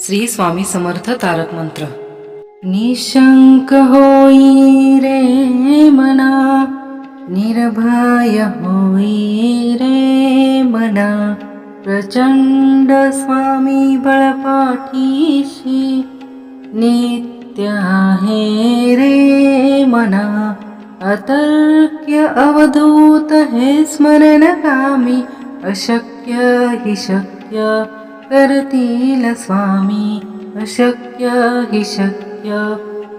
श्री स्वामी समर्थ तारक मंत्र। निशंक होई रे मना, निर्भय होई रे मना, प्रचंड स्वामी बळपाठीशी नित्य आहे रे मना। अतर्क्य अवधूत हे स्मरण कामी, अशक्य हि शक्य करतील स्वामी, अशक्य हि शक्य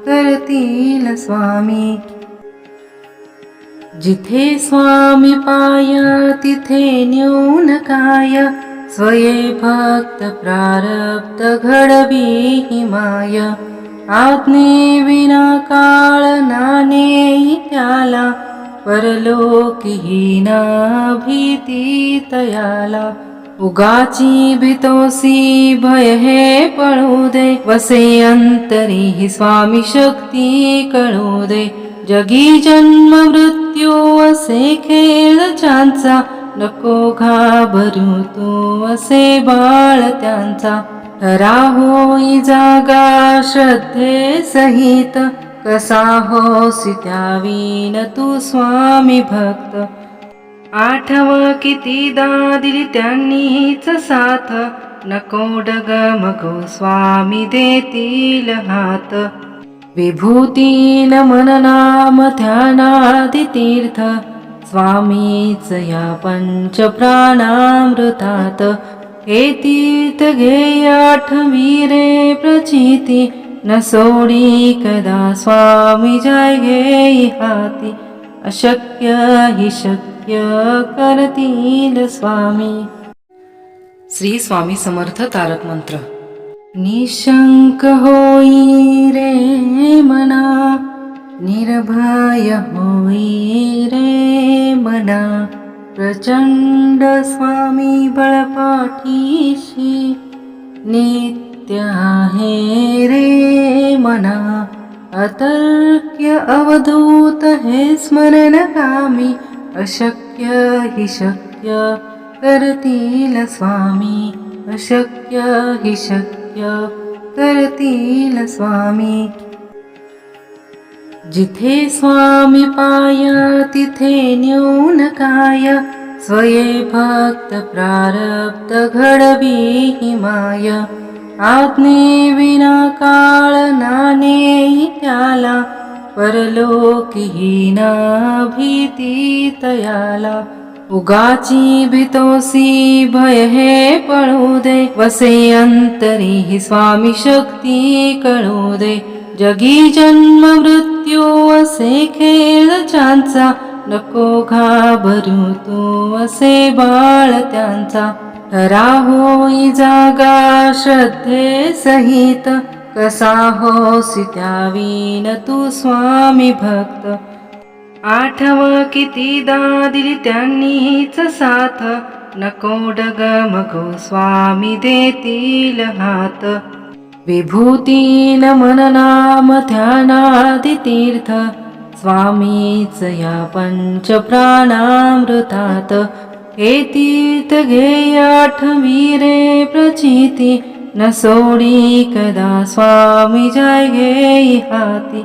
करतील स्वामी। जिथे स्वामी पाया तिथे न्यून काय, स्वये भक्त प्रारब्ध घडवी माय। आज्ञे विना काळ नाणे त्याला, परलोकीहीन भीती तयाला। उगाची भीतोसी भय हे पळू दे, वसे अंतरी ही स्वामी शक्ती कळू दे। जगी जन्म मृत्यू असे खेळ ज्यांचा, नको घाबरू तू असे बाळ त्यांचा। खरा होई जागा श्रद्धे सहित, कसा होसी त्यावीन तू स्वामी भक्त। आठव कितीदा दिली त्यांनीच साथ, नको डगमगू स्वामी देतील हात। विभूतीन मन नाम ध्यानादि तीर्थ, स्वामीच या पंच प्राणामृतात। हे तीर्थ घे आठवी रे प्रचिती, न सोडी कदा स्वामी जय घे हाती। अशक्य हि शक्य करतील स्वामी। श्री स्वामी समर्थ तारक मंत्र। निशंक होई रे मना, निर्भय होई रे मना, प्रचंड स्वामी बळपाठीशी नित्य आहे रे मना। अतर्क्य अवधूत हे स्मरण कामी, अशक्य हि शक्य करतील स्वामी, अशक्य हि शक्य करतील स्वामी। जिथे स्वामी पाया तिथे न्यून काय, स्वये भक्त प्रारब्ध घडवी माय। आज्ञे विना काळ नाणे त्याला, परलोकीहीन भीती तयाला। उगाची भीतोसी भय हे पळू दे, वसे अंतरी ही स्वामी शक्ती कळू दे। जगी जन्म मृत्यू असे खेळ ज्यांचा, नको घाबरू तू असे बाळ त्यांचा। खरा होई जागा श्रद्धे सहित, कसा होसी त्यावीन तू स्वामी भक्त। आठव कितीदा दिली त्यांनीच साथ, नको डगमगू स्वामी देतील हात। विभूतीन मन नाम ध्यानादि तीर्थ, स्वामीच या पंच प्राणामृतात। हे तीर्थ घे आठवी रे प्रचिती, न सोडी कदा स्वामी जय घे हाती।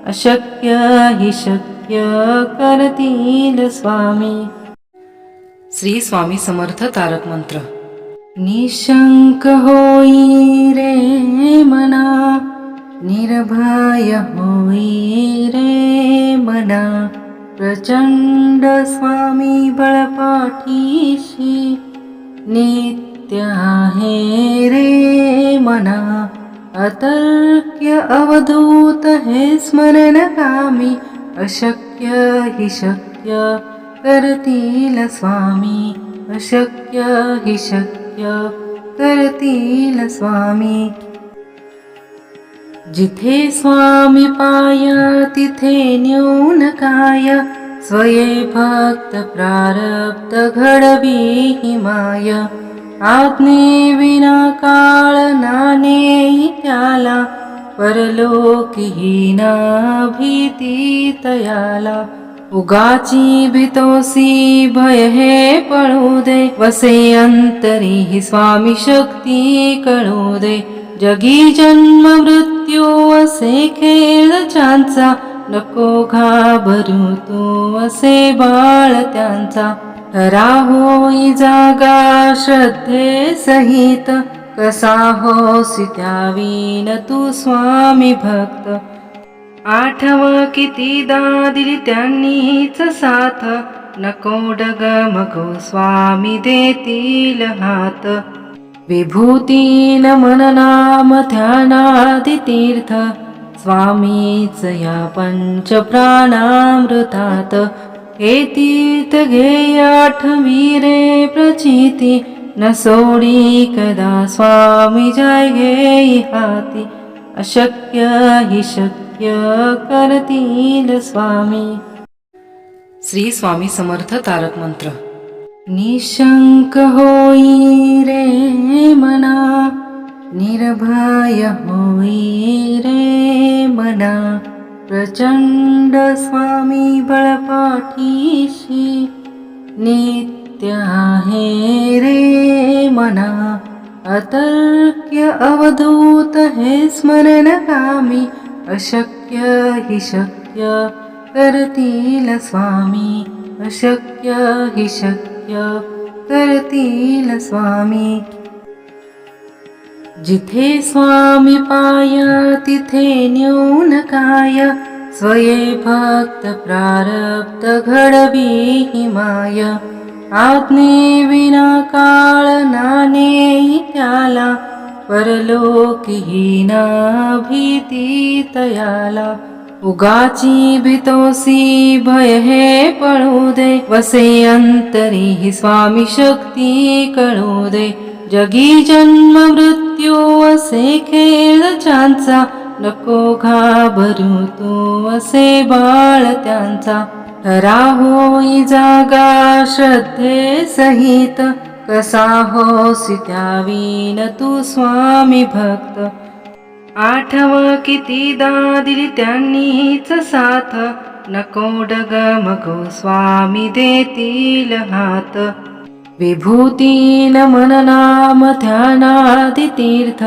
अशक्य हि शक्य करतील स्वामी। श्री स्वामी समर्थ तारक मंत्र। निशंक होई रे मना, निर्भय होई रे मना, प्रचंड स्वामी बळपाठीशी नित्य आहे रे मना। अतर्क्य अवधूत हे स्मरण कामी, अशक्य हि शक्य करतील स्वामी, अशक्य हि शक्य करतील स्वामी। जिथे स्वामी पाया तिथे न्यून काय, स्वये भक्त प्रारब्ध घडवी माय। आज्ञे विना काळ नाणे त्याला, परलोकीहीन भीती तयाला। उगाची भीतोसी भय हे पळू दे, वसे अंतरी ही स्वामी शक्ती कळू दे। जगी जन्म मृत्यू असे खेळ त्यांचा, नको घाबरू तू असे बाळ त्यांचा. खरा होई जागा श्रद्धे सहित, कसा होसी त्यावीन तू स्वामी भक्त. आठव कितीदा दिली त्यांनीच साथ, नको डगमगू स्वामी देतील हात. विभूतीन मन नाम ध्यानादि तीर्थ, स्वामीच या पंच प्राणामृतात. हे तीर्थ घे आठवी रे प्रचिती, न सोडी कदा स्वामी जय घे हाती. अशक्य हि शक्य करतील स्वामी. श्री स्वामी समर्थ तारक मंत्र. निशंक होई रे मना, निर्भय होई रे मना. प्रचंड स्वामी बळपाठीशी, नित्य आहे रे मना. अतर्क्य अवधूत हे स्मरण कामी, अशक्य हि शक्य करतील स्वामी. अशक्य हि शक्य करतील स्वामी. जिथे स्वामी पाया तिथे न्यून काय, स्वये भक्त प्रारब्ध घडवी हि माय. आज्ञे विना काळ नाणे त्याला, परलोकी ना भीती तयाला. उगाची भीतोसी भय हे पळू दे, वसे अंतरी ही स्वामी शक्ती कळू दे. जगी जन्म मृत्यू असे खेळ त्यांचा, नको घाबरू तू असे बाळ त्यांचा. खरा होई जागा श्रद्धे सहित, कसा होसी त्यावीन तू स्वामी भक्त. आठव कितीदा दिली त्यांनीच साथ, नको डगमगू स्वामी देतील हात. विभूतीन मन नाम ध्यानादि तीर्थ,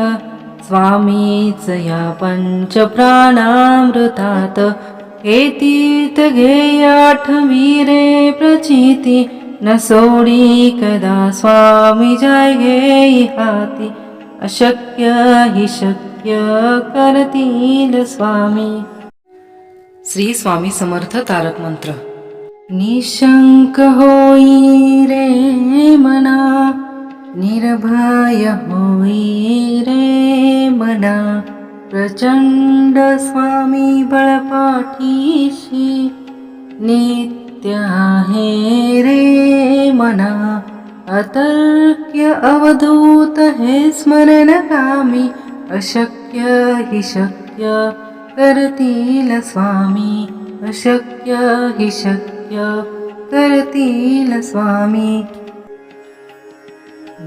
स्वामीच या पंच प्राणामृतात. हे तीर्थ घे आठवी रे प्रचिती, न सोडी कदा स्वामी जय घे हाती. अशक्य हि शक्य करतील स्वामी. श्री स्वामी समर्थ तारक मंत्र. निशंक होई रे मना, निर्भय होई रे मना. प्रचंड स्वामी बळपाठीशी, नित्य आहे रे मना. अतर्क्य अवधूत हे स्मरण कामी, अशक्य हि शक्य करतील स्वामी. अशक्य हि शक्य करतील स्वामी.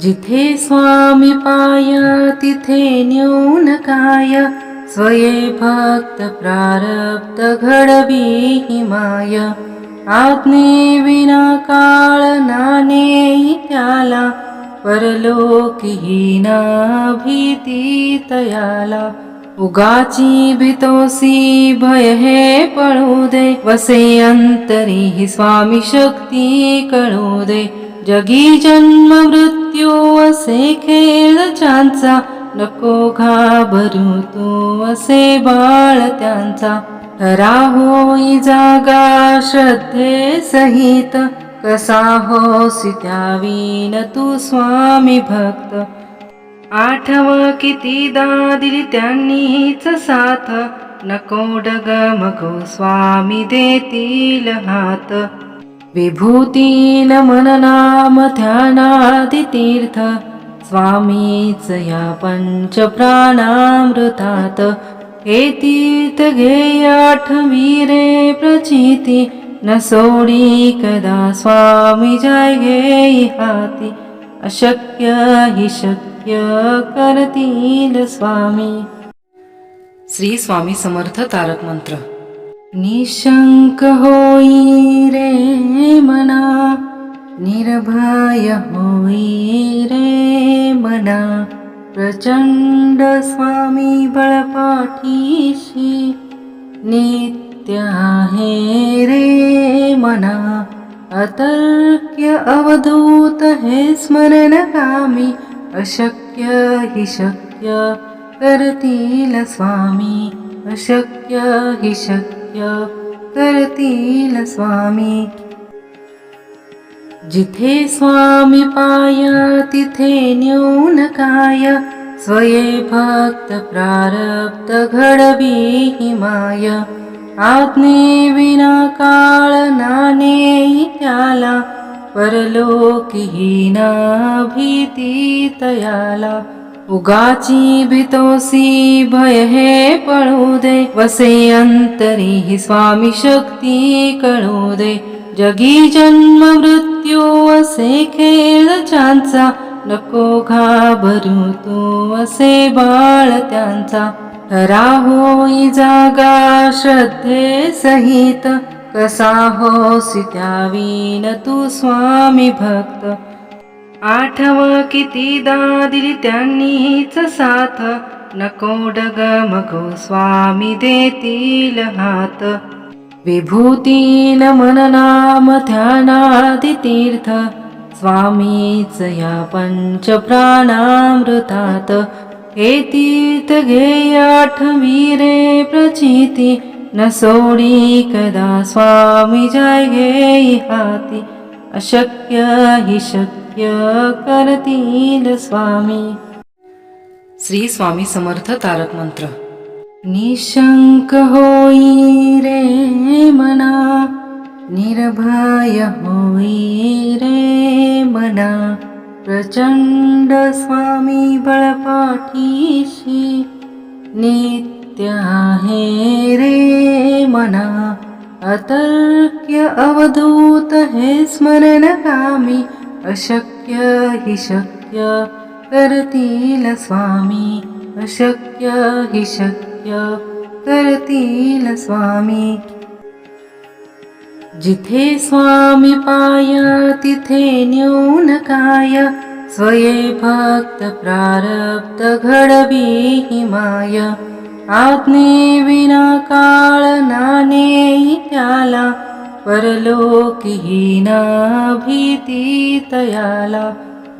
जिथे स्वामी पाया तिथे न्यून काय, स्वये भक्त प्रारब्ध घडवी हि माय. आज्ञे विना काळ नाणे त्याला, परलोकी ना भीती तयाला. उगाची भीतोसी भय हे पळू दे, वसे अंतरी ही स्वामी शक्ती कळू दे. जगी जन्म मृत्यू असे खेळ त्यांचा, नको घाबरू तू असे बाळ त्यांचा. खरा होई जागा श्रद्धे सहित, कसा होसी त्यावीन तू स्वामी भक्त. आठव कितीदा दिली त्यांनीच साथ, नको डगमगू स्वामी देतील हात. विभूतीन मन नाम ध्यानादि तीर्थ, स्वामीच या पंच प्राणामृतात. हे तीर्थ घे आठवी रे प्रचिती, न सोडी कदा स्वामी जय घे हाती. अशक्य हि शक्य करतील स्वामी. श्री स्वामी समर्थ तारक मंत्र. निशंक होई रे मना, निर्भय होई रे मना. प्रचंड स्वामी बळपाठीशी नित्य आहे रे मना. अतर्क्य अवधूत हे स्मरण कामी अशक्य हि शक्य करतील स्वामी. अशक्य हि शक्य करतील स्वामी. जिथे स्वामी पाया तिथे न्यून काय. स्वये भक्त प्रारब्ध घडवी हि माय. आज्ञे विना काळ नाणे त्याला. परलोकीहीना भीती तयाला. उगाची भीतोसी भय हे पळू दे. वसे अंतरी ही स्वामी शक्ती कळू दे. जगी जन्म मृत्यू असे खेळ त्यांचा. नको घाबरू तू असे बाळ त्यांचा. खरा होई जागा श्रद्धे सहित. कसा होसी त्यावीन तू स्वामी भक्त. आठव कितीदा दिली त्यांनीच साथ. नको डगमगो स्वामी देतील हात. विभूतीन मन नाम ध्यानादि तीर्थ. स्वामीच या पंच प्राणामृतात. हे तीर्थ घे आठवी रे प्रचिती. न सोडी कदा स्वामी जय घे हाती. अशक्य हि शक्य करतील स्वामी. श्री स्वामी समर्थ तारक मंत्र. निशंक होई रे मना. निर्भय होई रे मना. प्रचंड स्वामी बळपाठीशी नित्य आहे रे मना. अतर्क्य अवधूत हे स्मरण कामी अशक्य हि शक्य करतील स्वामी. अशक्य हि शक्य करतील स्वामी. जिथे स्वामी पाया तिथे न्यून काय. स्वये भक्त प्रारब्ध घडवी हि माय. आज्ञे विना काळ नाणे त्याला. परलोकीहीना भीती तयाला.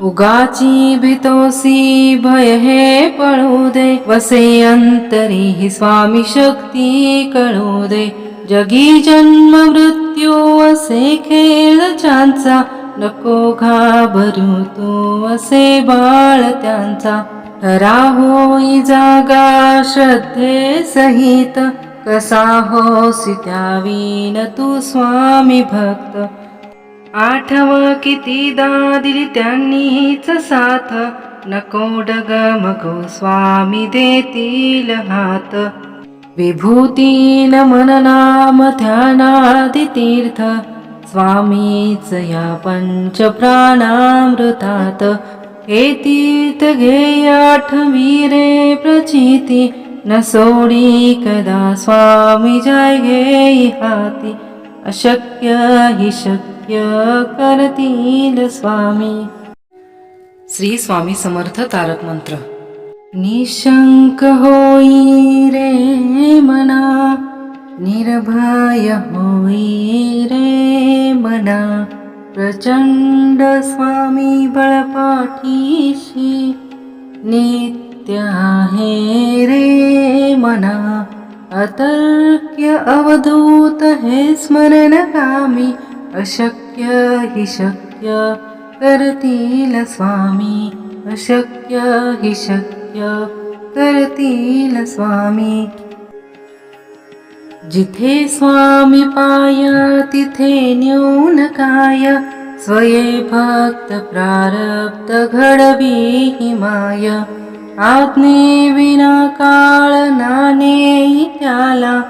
उगाची भीतोसी भय हे पळू दे. वसे अंतरी ही स्वामी शक्ती कळू दे. जगी जन्म मृत्यू असे खेळ त्यांचा. नको घाबरू तू असे बाळ त्यांचा. खरा होई जागा श्रद्धे सहित. कसा होसी त्यावीन तू स्वामी भक्त. आठव कितीदा दिली त्यांनीच साथ. नको डगमगो स्वामी देतील हात. विभूतीन मन नाम ध्यानादि तीर्थ. स्वामीच या पंच प्राणामृतात. हे तीर्थ घे आठवी रे प्रचिती. न सोडी कदा स्वामी जय घे हाती. अशक्य हि शक्य करतील स्वामी. श्री स्वामी समर्थ तारक मंत्र. निशंक होई रे मना. निर्भय होई रे मना. प्रचंड स्वामी बळपाठीशी नित्य आहे रे मना. अतर्क्य अवधूत हे स्मरण कामी अशक्य हि शक्य करतील स्वामी. अशक्य हि शक्य करतील स्वामी. जिथे स्वामी पाया तिथे न्यून काय. स्वये भक्त प्रारब्ध घडवी हि माय. आज्ञे विना काळ नाणे त्याला.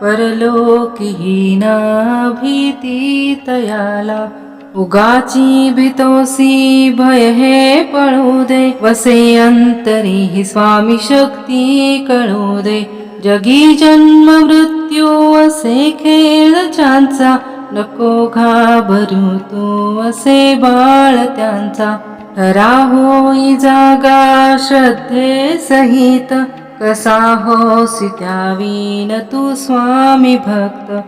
परलोकीहीना भीती तयाला. उगाची भीतोसी भय हे पळू दे. वसे अंतरी ही स्वामी शक्ती कळू दे. जगी जन्म मृत्यू असे खेळ त्यांचा. नको घाबरू तू असे बाळ त्यांचा. खरा होई जागा श्रद्धे सहित, कसा होसी त्यावीन तू स्वामी भक्त.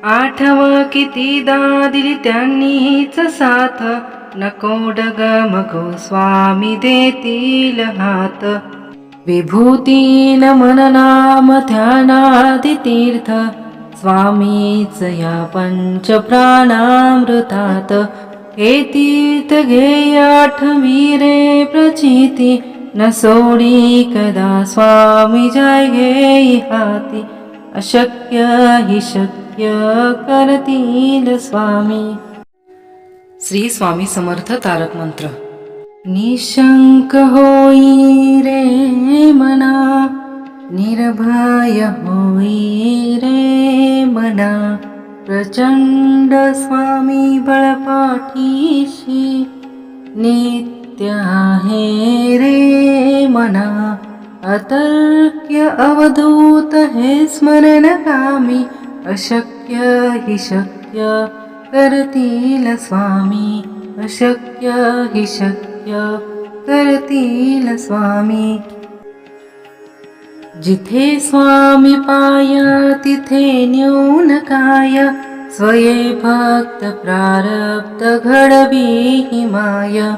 आठव कितीदा दिली त्यांनीच साथ, नको डगमगो स्वामी देतील हात. विभूतीन मननाम ध्यानादि तीर्थ, स्वामीच या पंच प्राणामृतात. हे तीर्थ घेय आठवी रे प्रचिती, न सोडी कदा स्वामी जय घेई हाती. अशक्य हि शक्य करतील स्वामी. श्री स्वामी समर्थ तारक मंत्र. निशंक होई रे मना, निर्भय होई रे मना. प्रचंड स्वामी बळपाठीशी, नित्य आहे रे मना. अतर्क्य अवधूत हे स्मरण कामी, अशक्य हि शक्य करतील स्वामी. अशक्य हि शक्य करतील स्वामी. जिथे स्वामी पाय तिथे न्यून काय, स्वये भक्त प्रारब्ध घडवी हि माय.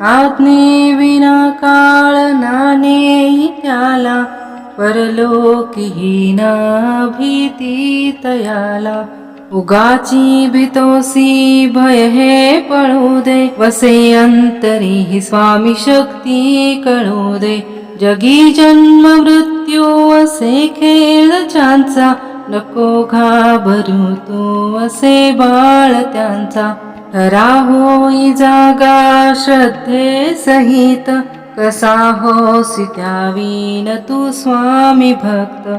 आज्ञे विना काळ नाणे त्याला, परलोकी ना भीती तयाला. उगाची भीतोसी भय हे पळू दे, वसे अंतरी ही स्वामी शक्ती कळू दे. जगी जन्म मृत्यू असे खेळ त्यांचा, नको घाबरू तू असे बाळ त्यांचा. खरा होई जागा श्रद्धे सहित, कसा होसी त्यावीन तू स्वामी भक्त.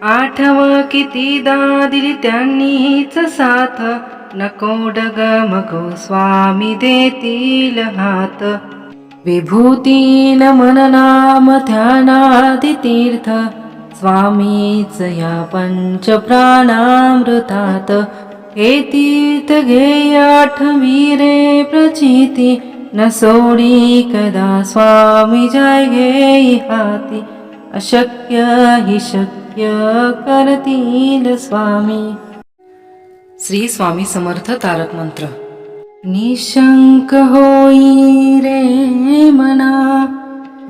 आठव कितीदा दिली त्यांनीच साथ, नको डगमगो स्वामी देतील हात. विभूतीन मननाम ध्यानादि तीर्थ, स्वामीच या पंच प्राणामृतात. हे तीर्थ घेय आठवी रे प्रचिती, न सोडी कदा स्वामी जय घेई हाती. अशक्य हि शक्य करतील स्वामी. श्री स्वामी समर्थ तारक मंत्र. निशंक होई रे मना,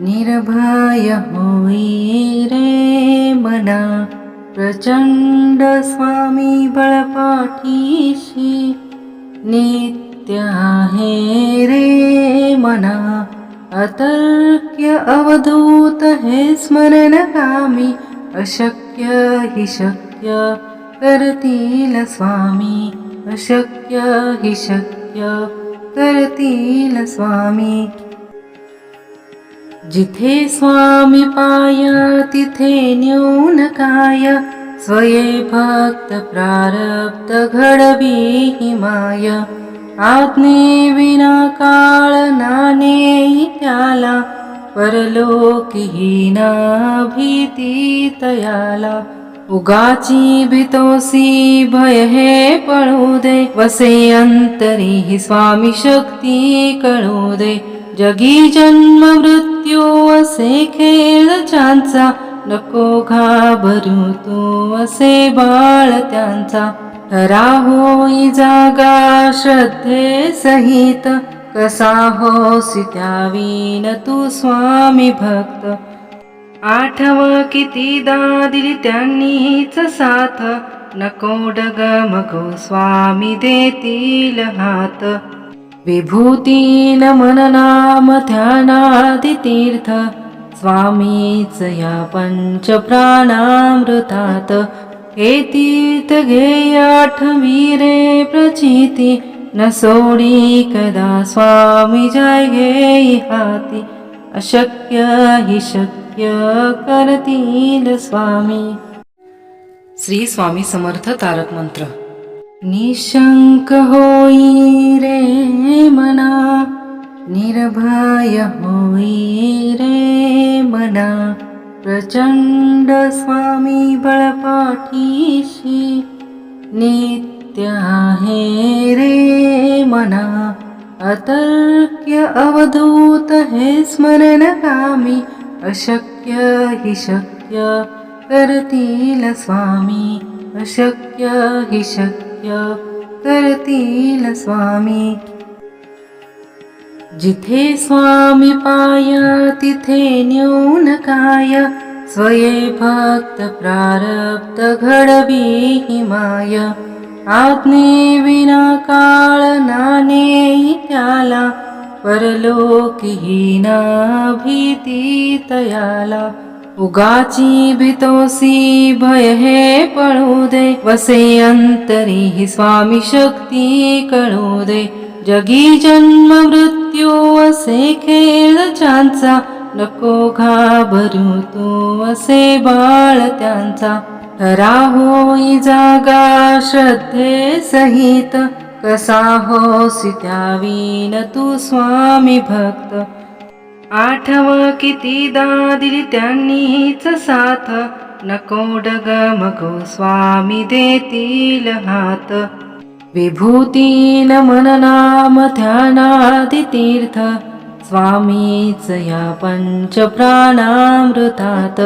निर्भय होई रे मना. प्रचंड स्वामी बळपाठीशी, नित्य आहे रे मना. अतर्क्य अवधूत हे स्मरण कामी, अशक्य हि शक्य करतील स्वामी. अशक्य हि शक्य करतील स्वामी. जिथे स्वामी पाय तिथे न्यून काय, स्वये भक्त प्रारब्ध घडवी हि माय. आज्ञे विना काळ नाणे त्याला, परलोकी ना भीती तयाला. उगाची भीतोसी भय हे पळू दे, वसे अंतरी ही स्वामी शक्ती कळू दे. जगी जन्म मृत्यू असे खेळ त्यांचा, नको घाबरू तू असे बाळ त्यांचा. खरा होई जागा श्रद्धे सहित, कसा होसी त्यावीन तू स्वामी भक्त. आठव कितीदा दिली त्यांनीच साथ, नको डगमगो स्वामी देतील हात. विभूतीन मननाम ध्यानादि तीर्थ, स्वामीच या पंच प्राणामृतात. हे तीर्थ घेय आठवी रे प्रचिती, न सोडी कदा स्वामी जय घेई हाती. अशक्य हि शक्य करतील स्वामी. श्री स्वामी समर्थ तारक मंत्र. निशंक होई रे मना, निर्भय होई रे मना. प्रचंड स्वामी बळपाठीशी, नित्य आहे रे मना. अतर्क्य अवधूत हे स्मरण कामी अशक्य हि शक्य करतील स्वामी अशक्य हि शक्य करतील स्वामी जिथे स्वामी पाया तिथे न्यून काय स्वये भक्त प्रारब्ध घडवी माय आज्ञे विना काळ नाणे त्याला परलोकीहीना भीती तयाला उगाची भीतोसी भय हे पळू दे वसे अंतरी ही स्वामी शक्ती कळू दे जगी जन्म मृत्यू असे खेळ त्यांचा नको घाबरू तू असे बाळ त्यांचा खरा होई जागा श्रद्धे सहित कसा होसी त्यावीन तू स्वामी भक्त आठव कितीदा दिली त्यांनीच साथ नको डगमगो स्वामी देतील हात विभूतीन मननाम ध्यानादि तीर्थ स्वामीच या पंच प्राणामृतात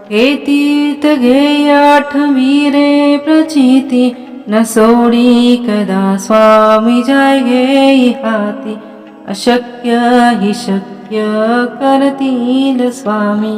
हे तीर्थ घे आठवी रे प्रचिती न सोडी कदा स्वामी जय घे हाती अशक्य हि शक्य करतील स्वामी